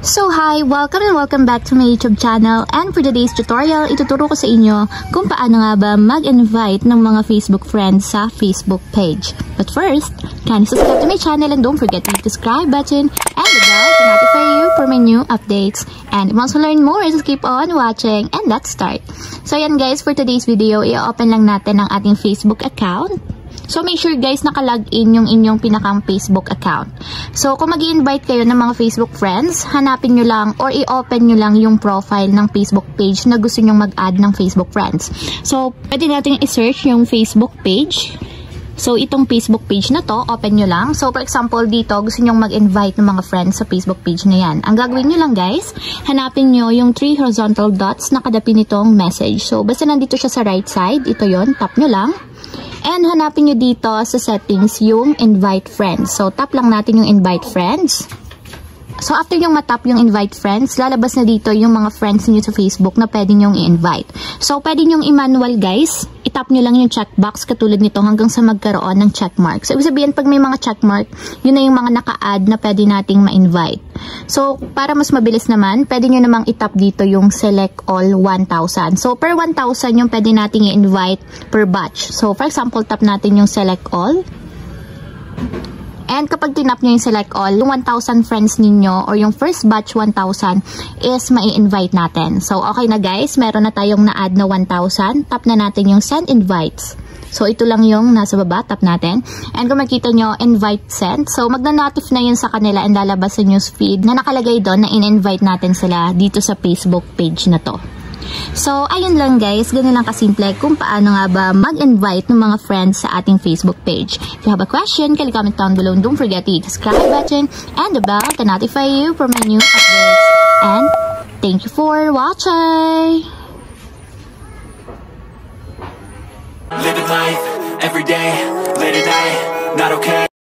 So hi! Welcome and welcome back to my YouTube channel, and for today's tutorial, ituturo ko sa inyo kung paano nga ba mag-invite ng mga Facebook friends sa Facebook page. But first, kindly subscribe to my channel and don't forget to hit the subscribe button and the bell to notify you for my new updates. And if you want to learn more, just keep on watching and let's start. So yan guys, for today's video, i-open lang natin ang ating Facebook account. So, make sure guys, nakalagin yung inyong pinakang Facebook account. So, kung mag-i-invite kayo ng mga Facebook friends, hanapin nyo lang or i-open nyo lang yung profile ng Facebook page na gusto nyong mag-add ng Facebook friends. So, pwede natin i-search yung Facebook page. So, itong Facebook page na to, open nyo lang. So, for example, dito, gusto nyong mag-invite ng mga friends sa Facebook page na yan. Ang gagawin nyo lang guys, hanapin nyo yung 3 horizontal dots na kadapin nitong message. So, basta nandito siya sa right side, ito yon, tap nyo lang. And hanapin nyo dito sa settings yung invite friends. So, tap lang natin yung invite friends. So, after yung matap yung invite friends, lalabas na dito yung mga friends niyo sa Facebook na pwede nyong i-invite. So, pwede nyong i-manual guys. I-tap nyo lang yung checkbox katulad nito hanggang sa magkaroon ng checkmark. So, ibig sabihin, pag may mga checkmark, yun na yung mga naka-add na pwede nating ma-invite. So, para mas mabilis naman, pwede nyo namang i-tap dito yung select all 1,000. So, per 1,000 yung pwede nating i-invite per batch. So, for example, tap natin yung select all. And kapag tinap nyo yung select all, yung 1,000 friends ninyo or yung first batch 1,000 is mai-invite natin. So, okay na guys. Meron na tayong na-add na 1,000. Tap na natin yung send invites. So, ito lang yung nasa baba. Tap natin. And kung makita nyo, invite sent. So, magna-notif na yun sa kanila and lalabas sa newsfeed na nakalagay doon na in-invite natin sila dito sa Facebook page na to. So, ayun lang guys, ganun lang kasimple kung paano nga ba mag-invite ng mga friends sa ating Facebook page. If you have a question, kindly comment down below and don't forget to hit the subscribe button and the bell to notify you for my new updates. And thank you for watching! Living life, every day, late at night, not okay.